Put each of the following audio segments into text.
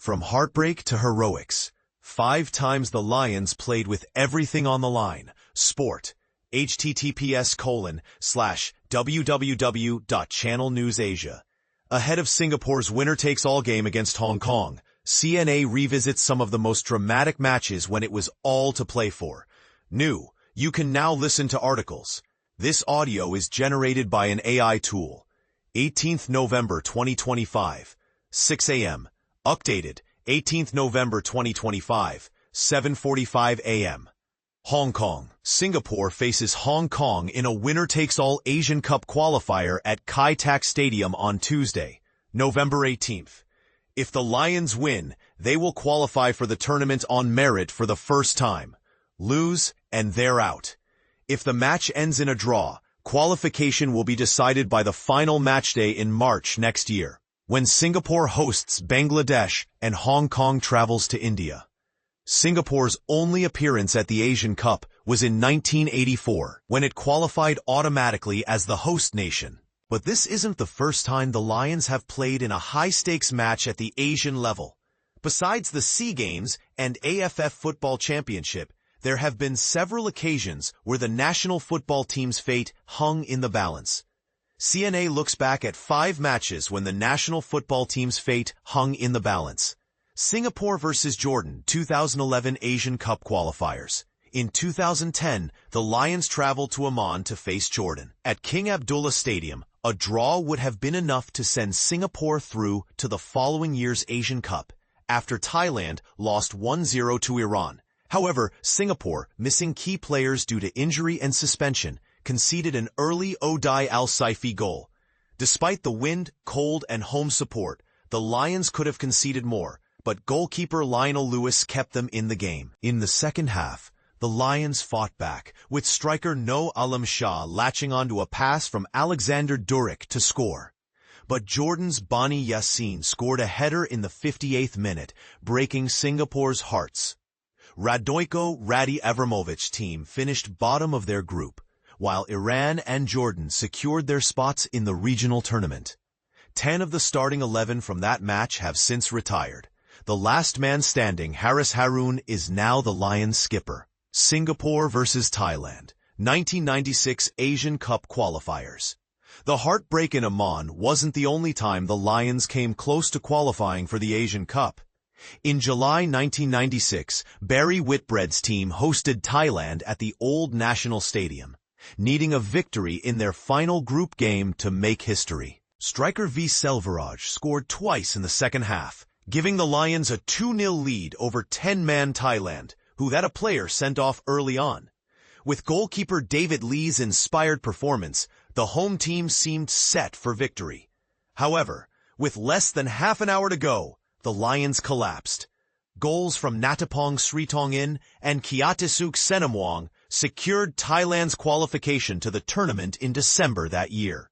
From heartbreak to heroics, 5 times the Lions played with everything on the line. Sport. https://www.channelnewsasia. Ahead of Singapore's winner-takes-all game against Hong Kong, CNA revisits some of the most dramatic matches when it was all to play for. New. You can now listen to articles. This audio is generated by an AI tool. 18th November 2025, 6 a.m. Updated, 18th November 2025, 7:45 a.m. Hong Kong. Singapore faces Hong Kong in a winner-takes-all Asian Cup qualifier at Kai Tak Stadium on Tuesday, November 18th. If the Lions win, they will qualify for the tournament on merit for the first time. Lose, and they're out. If the match ends in a draw, qualification will be decided by the final matchday in March next year, when Singapore hosts Bangladesh and Hong Kong travels to India. Singapore's only appearance at the Asian Cup was in 1984, when it qualified automatically as the host nation. But this isn't the first time the Lions have played in a high-stakes match at the Asian level. Besides the SEA Games and AFF Football Championship, there have been several occasions where the national football team's fate hung in the balance. CNA looks back at 5 matches when the national football team's fate hung in the balance. Singapore vs. Jordan, 2011 Asian Cup qualifiers. In 2010, the Lions traveled to Amman to face Jordan. At King Abdullah Stadium, a draw would have been enough to send Singapore through to the following year's Asian Cup, after Thailand lost 1-0 to Iran. However, Singapore, missing key players due to injury and suspension, conceded an early Odai Al-Saifi goal. Despite the wind, cold, and home support, the Lions could have conceded more, but goalkeeper Lionel Lewis kept them in the game. In the second half, the Lions fought back, with striker No Alam Shah latching onto a pass from Alexander Durick to score. But Jordan's Bani Yassin scored a header in the 58th minute, breaking Singapore's hearts. Radoiko Radi Avramovic team finished bottom of their group, while Iran and Jordan secured their spots in the regional tournament. 10 of the starting 11 from that match have since retired. The last man standing, Haris Harun, is now the Lions skipper. Singapore vs. Thailand, 1996 Asian Cup qualifiers. The heartbreak in Amman wasn't the only time the Lions came close to qualifying for the Asian Cup. In July 1996, Barry Whitbread's team hosted Thailand at the Old National Stadium, needing a victory in their final group game to make history. Striker V. Selvaraj scored twice in the second half, giving the Lions a 2-0 lead over 10-man Thailand, who had a player sent off early on. With goalkeeper David Lee's inspired performance, the home team seemed set for victory. However, with less than half an hour to go, the Lions collapsed. Goals from Natapong Sritongin and Kiatisuk Senamwong secured Thailand's qualification to the tournament in December that year.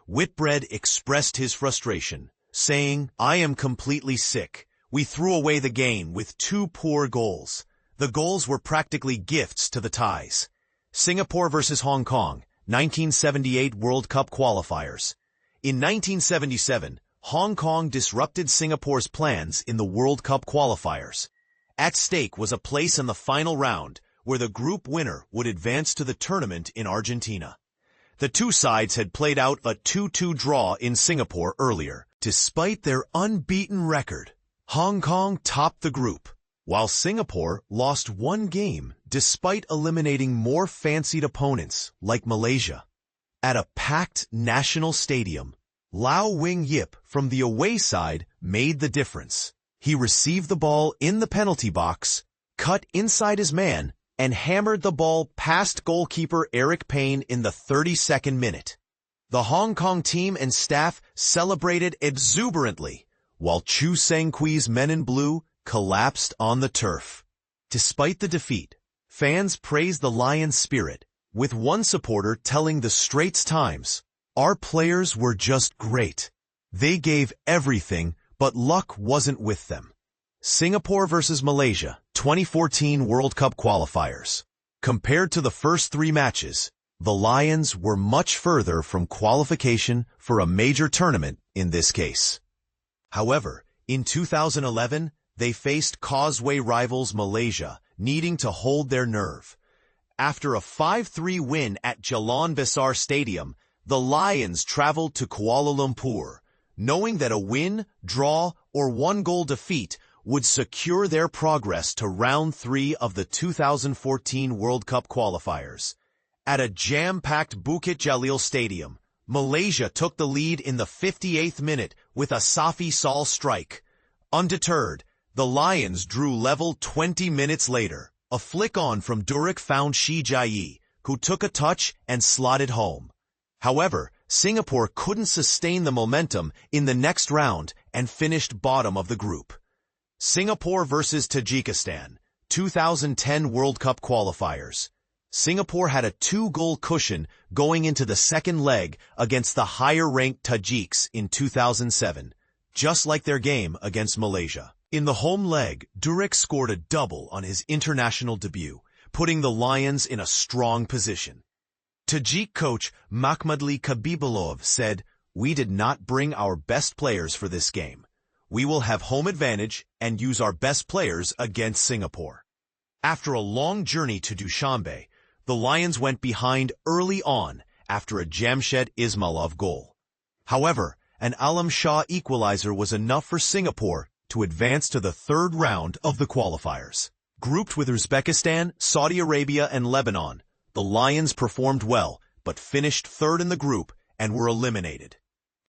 Whitbread expressed his frustration, saying, "I am completely sick. We threw away the game with 2 poor goals. The goals were practically gifts to the Thais." Singapore vs. Hong Kong, 1978 World Cup qualifiers. In 1977, Hong Kong disrupted Singapore's plans in the World Cup qualifiers. At stake was a place in the final round, where the group winner would advance to the tournament in Argentina. The two sides had played out a 2-2 draw in Singapore earlier. Despite their unbeaten record, Hong Kong topped the group, while Singapore lost 1 game despite eliminating more fancied opponents like Malaysia. At a packed national stadium, Lau Wing Yip from the away side made the difference. He received the ball in the penalty box, cut inside his man, and hammered the ball past goalkeeper Eric Payne in the 32nd minute. The Hong Kong team and staff celebrated exuberantly, while Chu Seng-Kui's men in blue collapsed on the turf. Despite the defeat, fans praised the Lions' spirit, with one supporter telling the Straits Times, "Our players were just great. They gave everything, but luck wasn't with them." Singapore vs. Malaysia, 2014 World Cup qualifiers. Compared to the first 3 matches, the Lions were much further from qualification for a major tournament in this case. However, In 2011, they faced causeway rivals Malaysia, needing to hold their nerve. After a 5-3 win at Jalan Besar Stadium, the Lions traveled to Kuala Lumpur, knowing that a win, draw, or one-goal defeat would secure their progress to round 3 of the 2014 World Cup qualifiers. At a jam-packed Bukit Jalil Stadium, Malaysia took the lead in the 58th minute with a Safi Sal strike. Undeterred, the Lions drew level 20 minutes later. A flick on from Durek found Shi Jai, who took a touch and slotted home. However, Singapore couldn't sustain the momentum in the next round and finished bottom of the group. Singapore versus Tajikistan, 2010 World Cup qualifiers. Singapore had a 2-goal cushion going into the second leg against the higher-ranked Tajiks in 2007, just like their game against Malaysia. In the home leg, Durek scored a double on his international debut, putting the Lions in a strong position. Tajik coach Makhmudli Khabibulov said, "We did not bring our best players for this game. We will have home advantage and use our best players against Singapore." After a long journey to Dushanbe, the Lions went behind early on after a Jamshed Ismailov goal. However, an Alam Shah equalizer was enough for Singapore to advance to the third round of the qualifiers. Grouped with Uzbekistan, Saudi Arabia, and Lebanon, the Lions performed well but finished third in the group and were eliminated.